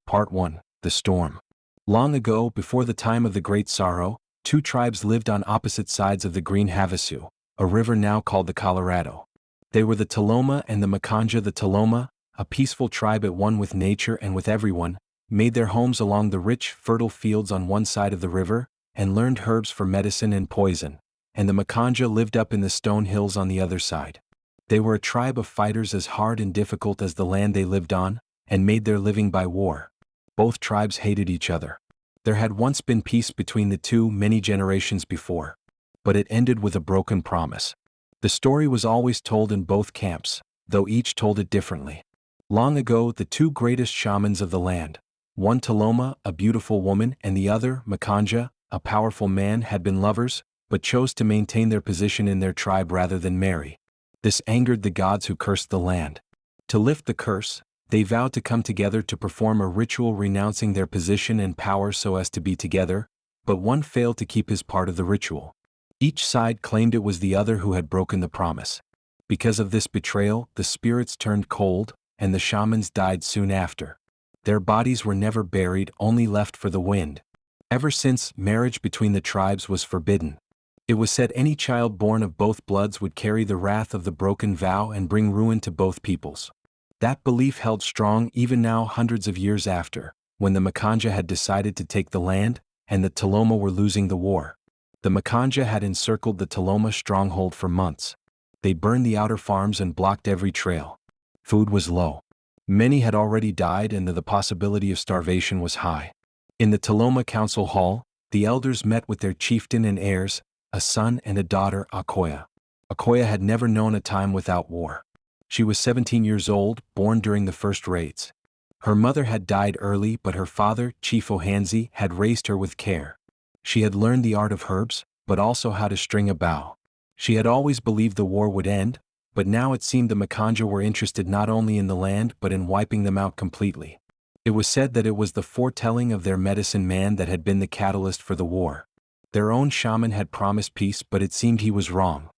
Part 1. The Storm. Long ago, before the time of the Great Sorrow, two tribes lived on opposite sides of the Green Havasu, a river now called the Colorado. They were the Taloma and the Makanja. The Taloma, a peaceful tribe at one with nature and with everyone, made their homes along the rich, fertile fields on one side of the river, and learned herbs for medicine and poison, and the Makanja lived up in the stone hills on the other side. They were a tribe of fighters as hard and difficult as the land they lived on, and made their living by war. Both tribes hated each other. There had once been peace between the two many generations before, but it ended with a broken promise. The story was always told in both camps, though each told it differently. Long ago, the two greatest shamans of the land, one Taloma, a beautiful woman, and the other, Makanja, a powerful man, had been lovers, but chose to maintain their position in their tribe rather than marry. This angered the gods who cursed the land. To lift the curse, they vowed to come together to perform a ritual renouncing their position and power so as to be together, but one failed to keep his part of the ritual. Each side claimed it was the other who had broken the promise. Because of this betrayal, the spirits turned cold, and the shamans died soon after. Their bodies were never buried, only left for the wind. Ever since, marriage between the tribes was forbidden. It was said any child born of both bloods would carry the wrath of the broken vow and bring ruin to both peoples. That belief held strong even now, hundreds of years after, when the Makanja had decided to take the land, and the Taloma were losing the war. The Makanja had encircled the Taloma stronghold for months. They burned the outer farms and blocked every trail. Food was low. Many had already died, and the possibility of starvation was high. In the Taloma Council Hall, the elders met with their chieftain and heirs, a son and a daughter, Akhoya. Akhoya had never known a time without war. She was 17 years old, born during the first raids. Her mother had died early, but her father, Chief Ohanzi, had raised her with care. She had learned the art of herbs, but also how to string a bow. She had always believed the war would end, but now it seemed the Makanja were interested not only in the land but in wiping them out completely. It was said that it was the foretelling of their medicine man that had been the catalyst for the war. Their own shaman had promised peace, but it seemed he was wrong.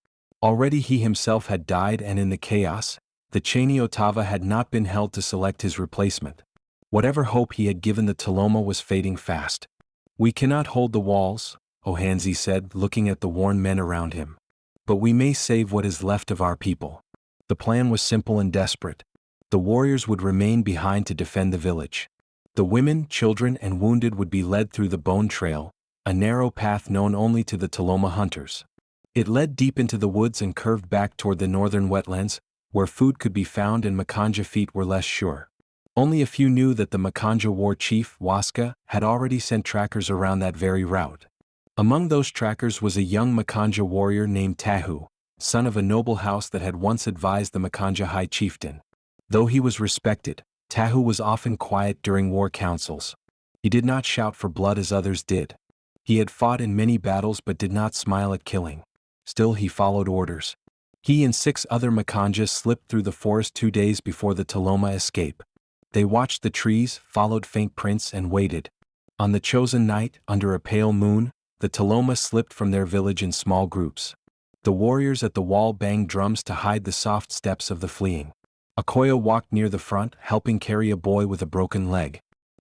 Already he himself had died, and in the chaos, the Chani Otava had not been held to select his replacement. Whatever hope he had given the Taloma was fading fast. "We cannot hold the walls," Ohanzi said, looking at the worn men around him. "But we may save what is left of our people." The plan was simple and desperate. The warriors would remain behind to defend the village. The women, children, and wounded would be led through the Bone Trail, a narrow path known only to the Taloma hunters. It led deep into the woods and curved back toward the northern wetlands, where food could be found and Makanja feet were less sure. Only a few knew that the Makanja war chief, Waska, had already sent trackers around that very route. Among those trackers was a young Makanja warrior named Tahu, son of a noble house that had once advised the Makanja high chieftain. Though he was respected, Tahu was often quiet during war councils. He did not shout for blood as others did. He had fought in many battles but did not smile at killing. Still, he followed orders. He and 6 other Makanja slipped through the forest 2 days before the Taloma escape. They watched the trees, followed faint prints, and waited. On the chosen night, under a pale moon, the Taloma slipped from their village in small groups. The warriors at the wall banged drums to hide the soft steps of the fleeing. Akhoya walked near the front, helping carry a boy with a broken leg.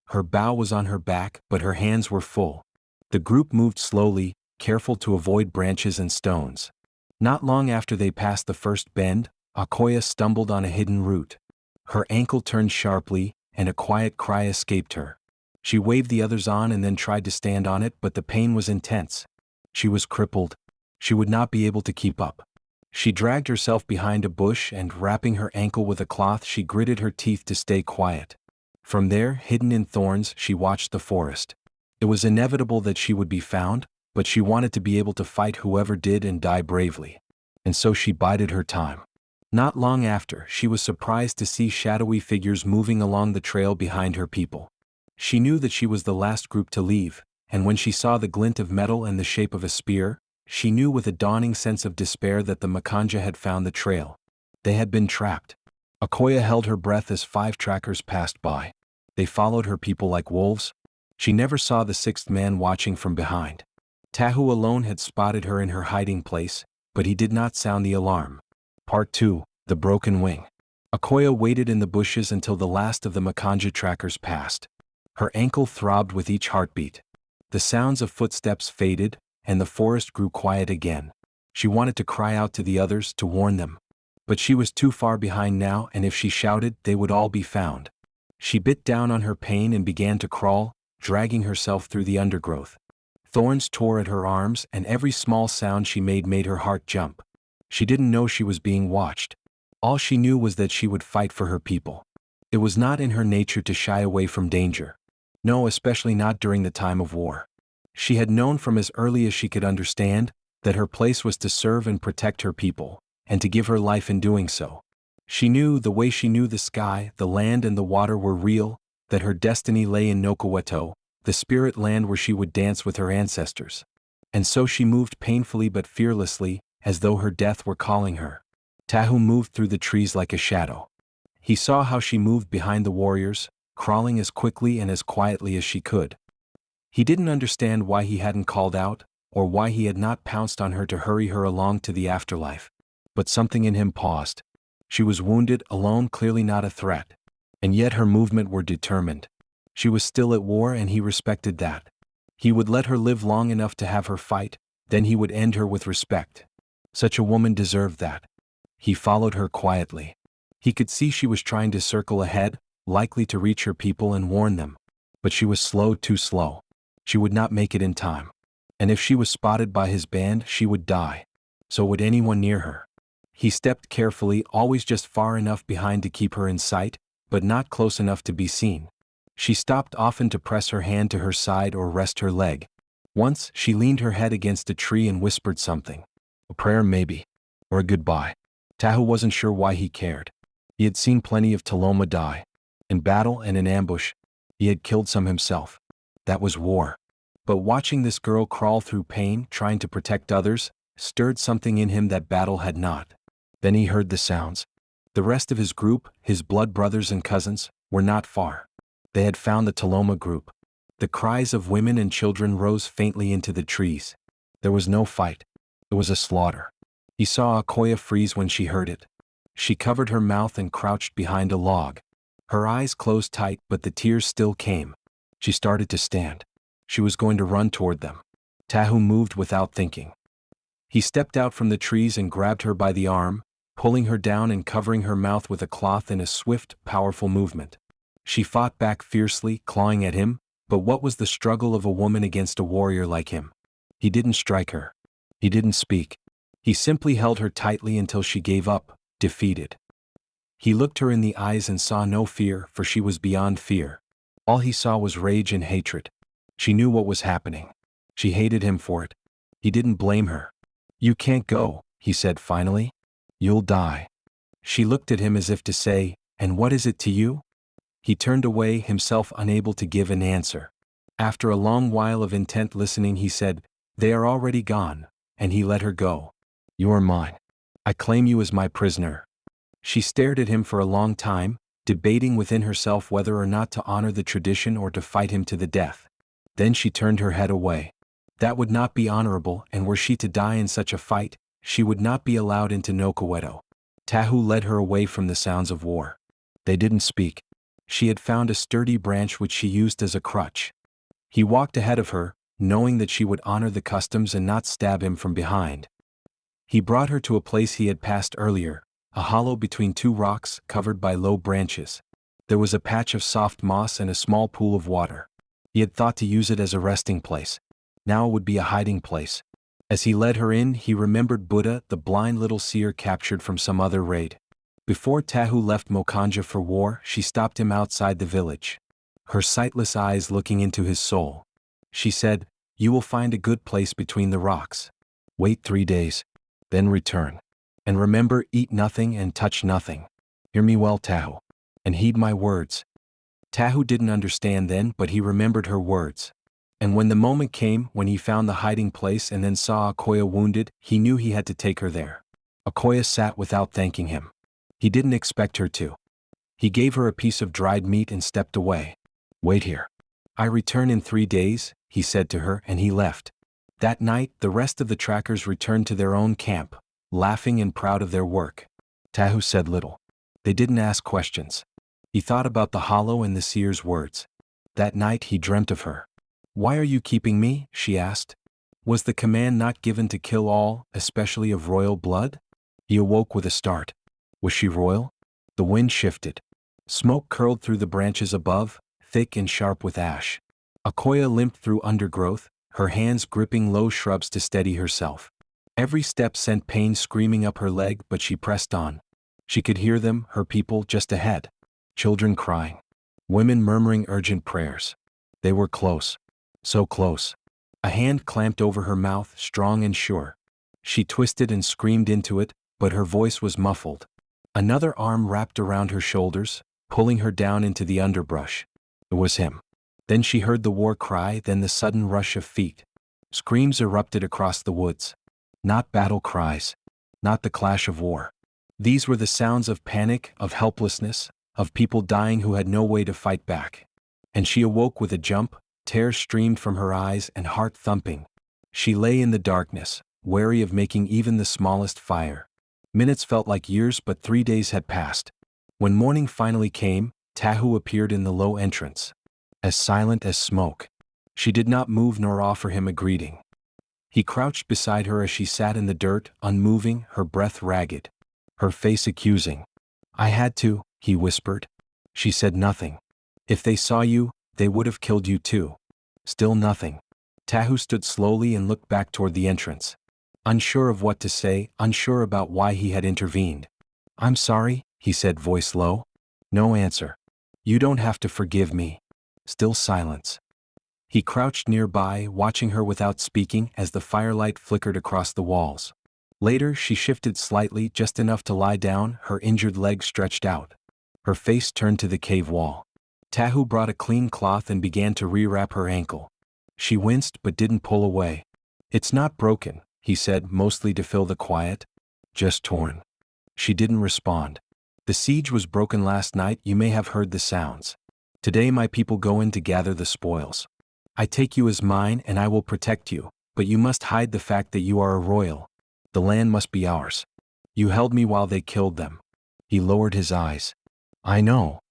Her bow was on her back, but her hands were full. The group moved slowly, careful to avoid branches and stones. Not long after they passed the first bend, Akhoya stumbled on a hidden root. Her ankle turned sharply, and a quiet cry escaped her. She waved the others on and then tried to stand on it, but the pain was intense. She was crippled. She would not be able to keep up. She dragged herself behind a bush and, wrapping her ankle with a cloth, she gritted her teeth to stay quiet. From there, hidden in thorns, she watched the forest. It was inevitable that she would be found, but she wanted to be able to fight whoever did and die bravely. And so she bided her time. Not long after, she was surprised to see shadowy figures moving along the trail behind her people. She knew that she was the last group to leave, and when she saw the glint of metal and the shape of a spear, she knew with a dawning sense of despair that the Makanja had found the trail. They had been trapped. Akhoya held her breath as 5 trackers passed by. They followed her people like wolves. She never saw the 6th man watching from behind. Tahu alone had spotted her in her hiding place, but he did not sound the alarm. Part 2. The Broken Wing. Akhoya waited in the bushes until the last of the Makanja trackers passed. Her ankle throbbed with each heartbeat. The sounds of footsteps faded, and the forest grew quiet again. She wanted to cry out to the others to warn them. But she was too far behind now, and if she shouted, they would all be found. She bit down on her pain and began to crawl, dragging herself through the undergrowth. Thorns tore at her arms, and every small sound she made her heart jump. She didn't know she was being watched. All she knew was that she would fight for her people. It was not in her nature to shy away from danger. No, especially not during the time of war. She had known from as early as she could understand that her place was to serve and protect her people, and to give her life in doing so. She knew, the way she knew the sky, the land and the water were real, that her destiny lay in Nokoweto, the spirit land where she would dance with her ancestors. And so she moved painfully but fearlessly, as though her death were calling her. Tahu moved through the trees like a shadow. He saw how she moved behind the warriors, crawling as quickly and as quietly as she could. He didn't understand why he hadn't called out, or why he had not pounced on her to hurry her along to the afterlife. But something in him paused. She was wounded, alone, clearly not a threat. And yet her movement were determined. She was still at war, and he respected that. He would let her live long enough to have her fight, then he would end her with respect. Such a woman deserved that. He followed her quietly. He could see she was trying to circle ahead, likely to reach her people and warn them. But she was slow, too slow. She would not make it in time. And if she was spotted by his band, she would die. So would anyone near her. He stepped carefully, always just far enough behind to keep her in sight, but not close enough to be seen. She stopped often to press her hand to her side or rest her leg. Once, she leaned her head against a tree and whispered something. A prayer maybe. Or a goodbye. Tahu wasn't sure why he cared. He had seen plenty of Taloma die. In battle and in ambush. He had killed some himself. That was war. But watching this girl crawl through pain, trying to protect others, stirred something in him that battle had not. Then he heard the sounds. The rest of his group, his blood brothers and cousins, were not far. They had found the Taloma group. The cries of women and children rose faintly into the trees. There was no fight. It was a slaughter. He saw Akhoya freeze when she heard it. She covered her mouth and crouched behind a log. Her eyes closed tight, but the tears still came. She started to stand. She was going to run toward them. Tahu moved without thinking. He stepped out from the trees and grabbed her by the arm, pulling her down and covering her mouth with a cloth in a swift, powerful movement. She fought back fiercely, clawing at him, but what was the struggle of a woman against a warrior like him? He didn't strike her. He didn't speak. He simply held her tightly until she gave up, defeated. He looked her in the eyes and saw no fear, for she was beyond fear. All he saw was rage and hatred. She knew what was happening. She hated him for it. He didn't blame her. You can't go, he said finally. You'll die. She looked at him as if to say, and what is it to you? He turned away, himself unable to give an answer. After a long while of intent listening, he said, They are already gone, and he let her go. You are mine. I claim you as my prisoner. She stared at him for a long time, debating within herself whether or not to honor the tradition or to fight him to the death. Then she turned her head away. That would not be honorable, and were she to die in such a fight, she would not be allowed into Nokoweto. Tahu led her away from the sounds of war. They didn't speak. She had found a sturdy branch which she used as a crutch. He walked ahead of her, knowing that she would honor the customs and not stab him from behind. He brought her to a place he had passed earlier, a hollow between two rocks covered by low branches. There was a patch of soft moss and a small pool of water. He had thought to use it as a resting place. Now it would be a hiding place. As he led her in, he remembered Buddha, the blind little seer captured from some other raid. Before Tahu left Mokanja for war, she stopped him outside the village. Her sightless eyes looking into his soul. She said, You will find a good place between the rocks. Wait 3 days. Then return. And remember, eat nothing and touch nothing. Hear me well, Tahu. And heed my words. Tahu didn't understand then, but he remembered her words. And when the moment came, when he found the hiding place and then saw Akhoya wounded, he knew he had to take her there. Akhoya sat without thanking him. He didn't expect her to. He gave her a piece of dried meat and stepped away. Wait here. I return in 3 days, he said to her, and he left. That night, the rest of the trackers returned to their own camp, laughing and proud of their work. Tahu said little. They didn't ask questions. He thought about the hollow and the seer's words. That night he dreamt of her. "Why are you keeping me?" she asked. Was the command not given to kill all, especially of royal blood? He awoke with a start. Was she royal? The wind shifted. Smoke curled through the branches above, thick and sharp with ash. Akhoya limped through undergrowth, her hands gripping low shrubs to steady herself. Every step sent pain screaming up her leg, but she pressed on. She could hear them, her people, just ahead. Children crying. Women murmuring urgent prayers. They were close. So close. A hand clamped over her mouth, strong and sure. She twisted and screamed into it, but her voice was muffled. Another arm wrapped around her shoulders, pulling her down into the underbrush. It was him. Then she heard the war cry, then the sudden rush of feet. Screams erupted across the woods. Not battle cries. Not the clash of war. These were the sounds of panic, of helplessness, of people dying who had no way to fight back. And she awoke with a jump, tears streamed from her eyes and heart thumping. She lay in the darkness, wary of making even the smallest fire. Minutes felt like years, but 3 days had passed. When morning finally came, Tahu appeared in the low entrance. As silent as smoke. She did not move nor offer him a greeting. He crouched beside her as she sat in the dirt, unmoving, her breath ragged. Her face accusing. "I had to," he whispered. She said nothing. "If they saw you, they would have killed you too." Still nothing. Tahu stood slowly and looked back toward the entrance. Unsure of what to say, unsure about why he had intervened. "I'm sorry," he said, voice low. No answer. "You don't have to forgive me." Still silence. He crouched nearby, watching her without speaking as the firelight flickered across the walls. Later, she shifted slightly, just enough to lie down, her injured leg stretched out. Her face turned to the cave wall. Tahu brought a clean cloth and began to rewrap her ankle. She winced but didn't pull away. "It's not broken," he said, mostly to fill the quiet. "Just torn." She didn't respond. "The siege was broken last night, you may have heard the sounds. Today my people go in to gather the spoils. I take you as mine and I will protect you, but you must hide the fact that you are a royal. The land must be ours. You held me while they killed them." He lowered his eyes. "I know."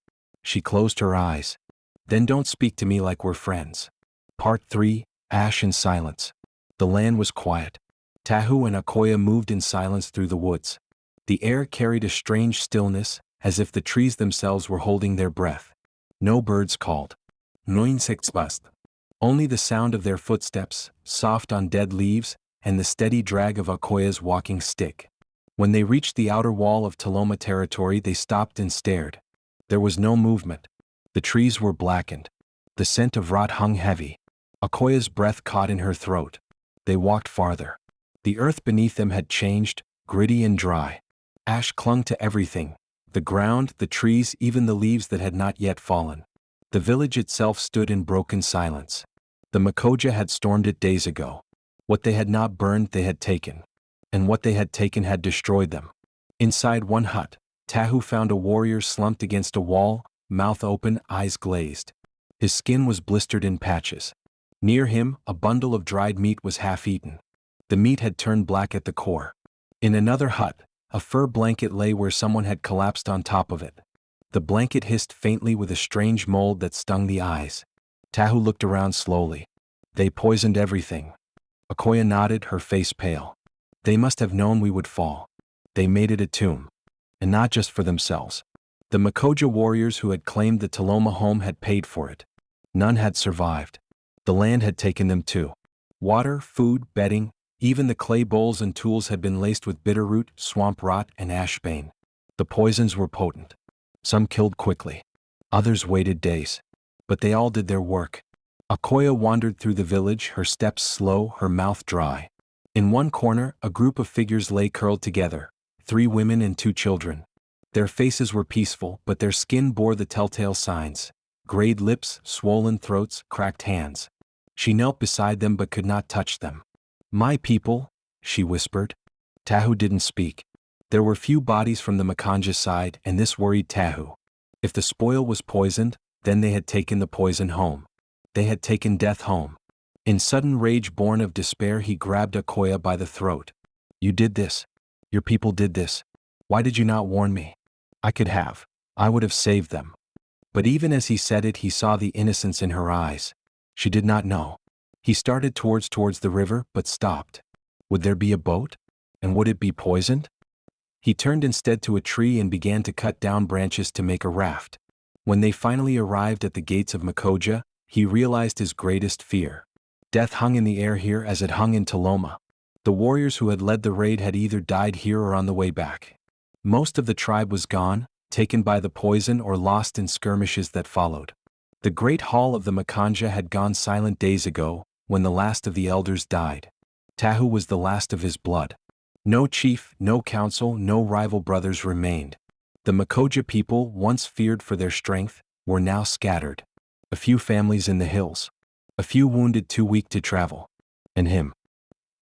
She closed her eyes. "Then don't speak to me like we're friends." Part 3, Ash and Silence. The land was quiet. Tahu and Akhoya moved in silence through the woods. The air carried a strange stillness, as if the trees themselves were holding their breath. No birds called. No insects buzzed. Only the sound of their footsteps, soft on dead leaves, and the steady drag of Akhoya's walking stick. When they reached the outer wall of Taloma territory, they stopped and stared. There was no movement. The trees were blackened. The scent of rot hung heavy. Akhoya's breath caught in her throat. They walked farther. The earth beneath them had changed, gritty and dry. Ash clung to everything. The ground, the trees, even the leaves that had not yet fallen. The village itself stood in broken silence. The Majoka had stormed it days ago. What they had not burned they had taken. And what they had taken had destroyed them. Inside one hut, Tahu found a warrior slumped against a wall, mouth open, eyes glazed. His skin was blistered in patches. Near him, a bundle of dried meat was half-eaten. The meat had turned black at the core. In another hut, a fur blanket lay where someone had collapsed on top of it. The blanket hissed faintly with a strange mold that stung the eyes. Tahu looked around slowly. "They poisoned everything." Akhoya nodded, her face pale. "They must have known we would fall. They made it a tomb. And not just for themselves. The Majoka warriors who had claimed the Taloma home had paid for it. None had survived. The land had taken them too. Water, food, bedding, even the clay bowls and tools had been laced with bitterroot, swamp rot, and ashbane. The poisons were potent. Some killed quickly. Others waited days. But they all did their work. Akhoya wandered through the village, her steps slow, her mouth dry. In one corner, a group of figures lay curled together, 3 women and 2 children. Their faces were peaceful, but their skin bore the telltale signs. Grayed lips, swollen throats, cracked hands. She knelt beside them but could not touch them. "My people," she whispered. Tahu didn't speak. There were few bodies from the Makanja side, and this worried Tahu. If the spoil was poisoned, then they had taken the poison home. They had taken death home. In sudden rage born of despair, he grabbed Akhoya by the throat. "You did this. Your people did this. Why did you not warn me? I could have. I would have saved them." But even as he said it, he saw the innocence in her eyes. She did not know. He started towards the river, but stopped. Would there be a boat? And would it be poisoned? He turned instead to a tree and began to cut down branches to make a raft. When they finally arrived at the gates of Majoka, he realized his greatest fear. Death hung in the air here as it hung in Taloma. The warriors who had led the raid had either died here or on the way back. Most of the tribe was gone, taken by the poison or lost in skirmishes that followed. The great hall of the Makanja had gone silent days ago, when the last of the elders died. Tahu was the last of his blood. No chief, no council, no rival brothers remained. The Majoka people, once feared for their strength, were now scattered. A few families in the hills. A few wounded too weak to travel. And him.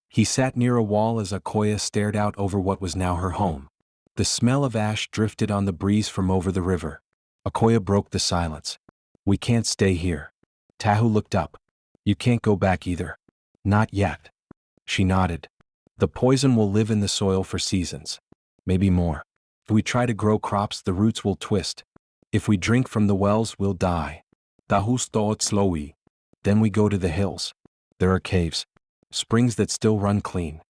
He sat near a wall as Akhoya stared out over what was now her home. The smell of ash drifted on the breeze from over the river. Akhoya broke the silence. We can't stay here. Tahu looked up. You can't go back either. Not yet. She nodded. The poison will live in the soil for seasons. Maybe more. If we try to grow crops, the roots will twist. If we drink from the wells, we'll die. Tahu thought slowly. Then we go to the hills. There are caves. Springs that still run clean.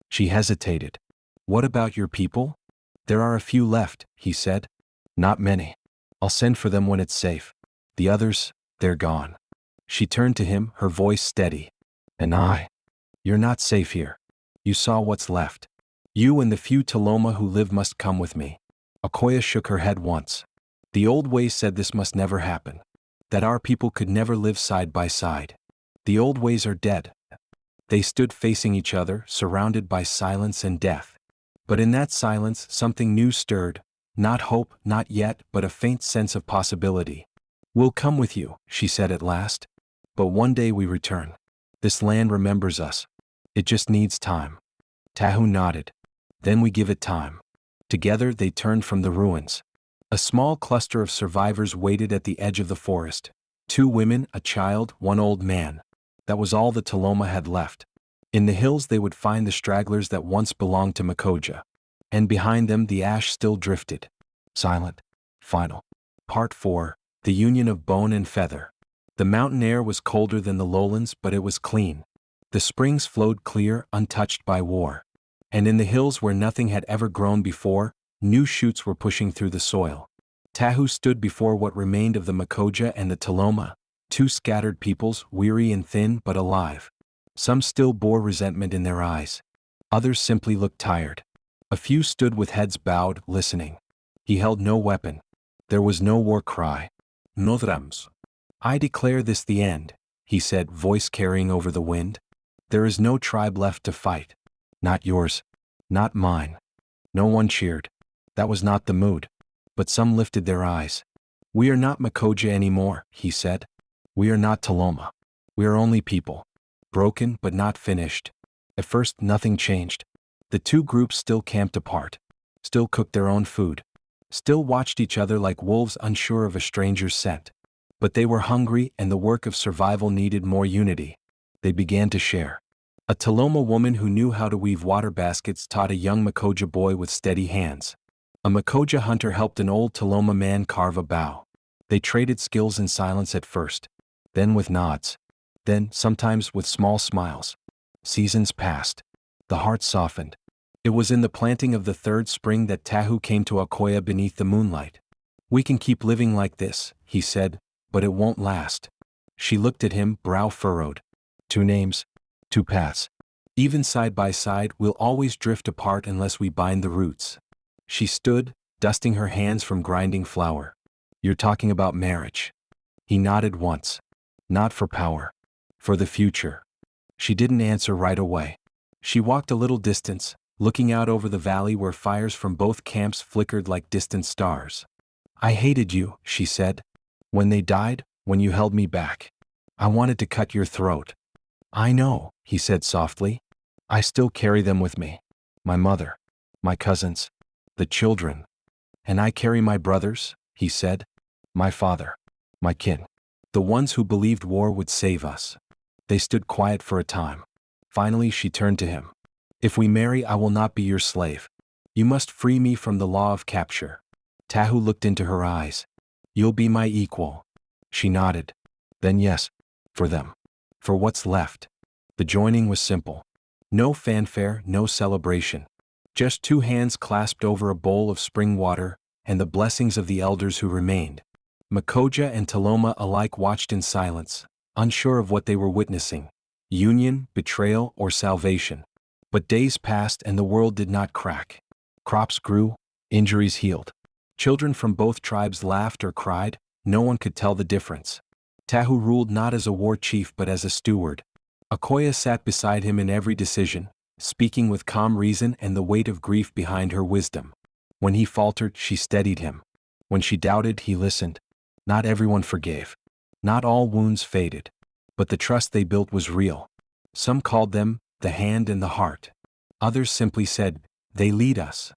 She hesitated. What about your people? There are a few left, he said. Not many. I'll send for them when it's safe. The others, they're gone. She turned to him, her voice steady. And I? You're not safe here. You saw what's left. You and the few Taloma who live must come with me. Akhoya shook her head once. The old ways said this must never happen. That our people could never live side by side. The old ways are dead. They stood facing each other, surrounded by silence and death. But in that silence, something new stirred. Not hope, not yet, but a faint sense of possibility. We'll come with you, she said at last. But one day we return. This land remembers us. It just needs time. Tahu nodded. Then we give it time. Together they turned from the ruins. A small cluster of survivors waited at the edge of the forest. 2 women, a child, 1 old man. That was all the Taloma had left. In the hills they would find the stragglers that once belonged to Majoka. And behind them the ash still drifted. Silent. Final. Part 4. The Union of Bone and Feather. The mountain air was colder than the lowlands, but it was clean. The springs flowed clear, untouched by war. And in the hills where nothing had ever grown before, new shoots were pushing through the soil. Tahu stood before what remained of the Majoka and the Taloma, 2 scattered peoples, weary and thin but alive. Some still bore resentment in their eyes. Others simply looked tired. A few stood with heads bowed, listening. He held no weapon. There was no war cry. No drums. I declare this the end, he said, voice carrying over the wind. There is no tribe left to fight. Not yours. Not mine. No one cheered. That was not the mood. But some lifted their eyes. We are not Majoka anymore, he said. We are not Taloma. We are only people. Broken but not finished. At first nothing changed. The 2 groups still camped apart. Still cooked their own food. Still watched each other like wolves unsure of a stranger's scent. But they were hungry and the work of survival needed more unity. They began to share. A Taloma woman who knew how to weave water baskets taught a young Majoka boy with steady hands. A Majoka hunter helped an old Taloma man carve a bow. They traded skills in silence at first. Then with nods. Then, sometimes with small smiles. Seasons passed. The heart softened. It was in the planting of the 3rd spring that Tahu came to Akhoya beneath the moonlight. We can keep living like this, he said, but it won't last. She looked at him, brow furrowed. 2 names. 2 paths. Even side by side, we'll always drift apart unless we bind the roots. She stood, dusting her hands from grinding flour. You're talking about marriage. He nodded once. Not for power. For the future. She didn't answer right away. She walked a little distance, looking out over the valley where fires from both camps flickered like distant stars. I hated you, she said. When they died, when you held me back. I wanted to cut your throat. I know, he said softly. I still carry them with me. My mother. My cousins. The children. And I carry my brothers, he said. My father. My kin. The ones who believed war would save us. They stood quiet for a time. Finally she turned to him. If we marry, I will not be your slave. You must free me from the law of capture. Tahu looked into her eyes. You'll be my equal. She nodded. Then yes, for them. For what's left. The joining was simple. No fanfare, no celebration. Just two hands clasped over a bowl of spring water, and the blessings of the elders who remained. Majoka and Taloma alike watched in silence, unsure of what they were witnessing. Union, betrayal, or salvation. But days passed and the world did not crack. Crops grew, injuries healed. Children from both tribes laughed or cried, no one could tell the difference. Tahu ruled not as a war chief but as a steward. Akhoya sat beside him in every decision, speaking with calm reason and the weight of grief behind her wisdom. When he faltered, she steadied him. When she doubted, he listened. Not everyone forgave. Not all wounds faded. But the trust they built was real. Some called them the hand and the heart. Others simply said, they lead us.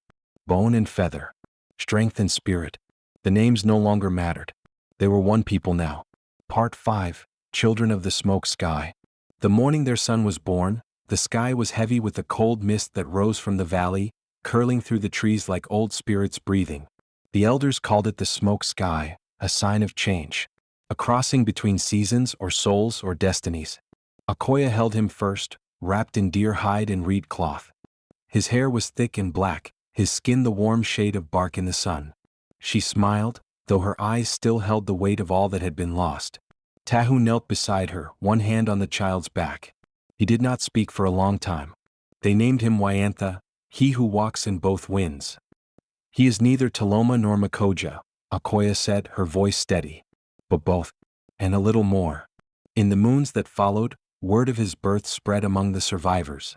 Bone and feather. Strength and spirit. The names no longer mattered. They were one people now. Part 5. Children of the Smoke Sky. The morning their son was born, the sky was heavy with the cold mist that rose from the valley, curling through the trees like old spirits breathing. The elders called it the smoke sky, a sign of change. A crossing between seasons or souls or destinies. Akhoya held him first, wrapped in deer hide and reed cloth. His hair was thick and black, his skin the warm shade of bark in the sun. She smiled, though her eyes still held the weight of all that had been lost. Tahu knelt beside her, one hand on the child's back. He did not speak for a long time. They named him Wyantha, he who walks in both winds. He is neither Taloma nor Majoka, Akhoya said, her voice steady. But both, and a little more. In the moons that followed, word of his birth spread among the survivors.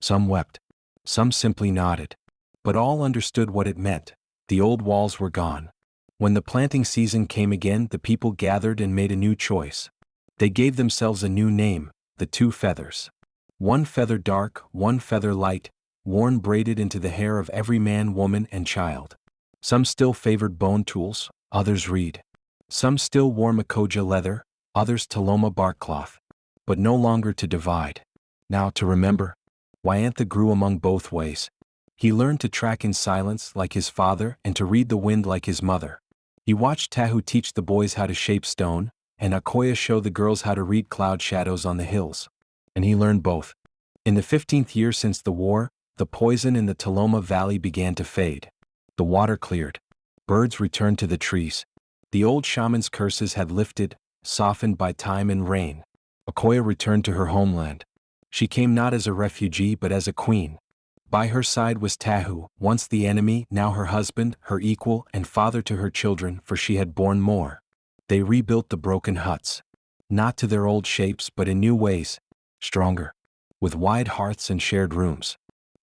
Some wept. Some simply nodded. But all understood what it meant. The old walls were gone. When the planting season came again, the people gathered and made a new choice. They gave themselves a new name, the two feathers. One feather dark, one feather light, worn braided into the hair of every man, woman, and child. Some still favored bone tools, others reed. Some still wore Majoka leather, others Taloma bark cloth. But no longer to divide. Now to remember. Wyantha grew among both ways. He learned to track in silence like his father and to read the wind like his mother. He watched Tahu teach the boys how to shape stone, and Akhoya show the girls how to read cloud shadows on the hills. And he learned both. In the 15th year since the war, the poison in the Taloma Valley began to fade. The water cleared. Birds returned to the trees. The old shaman's curses had lifted, softened by time and rain. Akhoya returned to her homeland. She came not as a refugee but as a queen. By her side was Tahu, once the enemy, now her husband, her equal, and father to her children, for she had borne more. They rebuilt the broken huts. Not to their old shapes but in new ways, stronger. With wide hearths and shared rooms.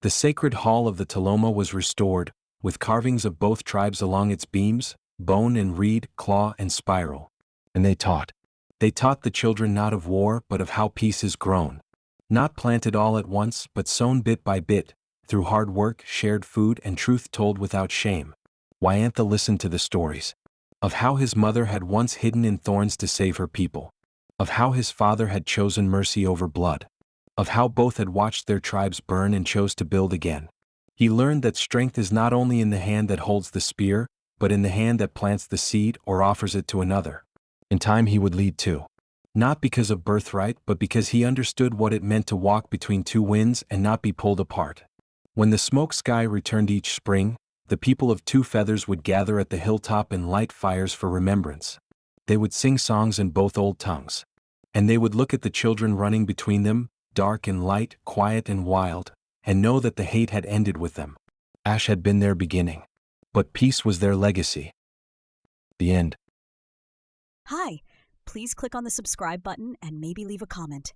The sacred hall of the Taloma was restored, with carvings of both tribes along its beams, bone and reed, claw and spiral. And they taught. They taught the children not of war but of how peace is grown. Not planted all at once but sown bit by bit, through hard work, shared food, and truth told without shame. Wyantha listened to the stories. Of how his mother had once hidden in thorns to save her people. Of how his father had chosen mercy over blood. Of how both had watched their tribes burn and chose to build again. He learned that strength is not only in the hand that holds the spear, but in the hand that plants the seed or offers it to another. In time he would lead too. Not because of birthright but because he understood what it meant to walk between two winds and not be pulled apart. When the smoke sky returned each spring, the people of Two Feathers would gather at the hilltop and light fires for remembrance. They would sing songs in both old tongues. And they would look at the children running between them, dark and light, quiet and wild, and know that the hate had ended with them. Ash had been their beginning. But peace was their legacy. The end. Hi, please click on the subscribe button and maybe leave a comment.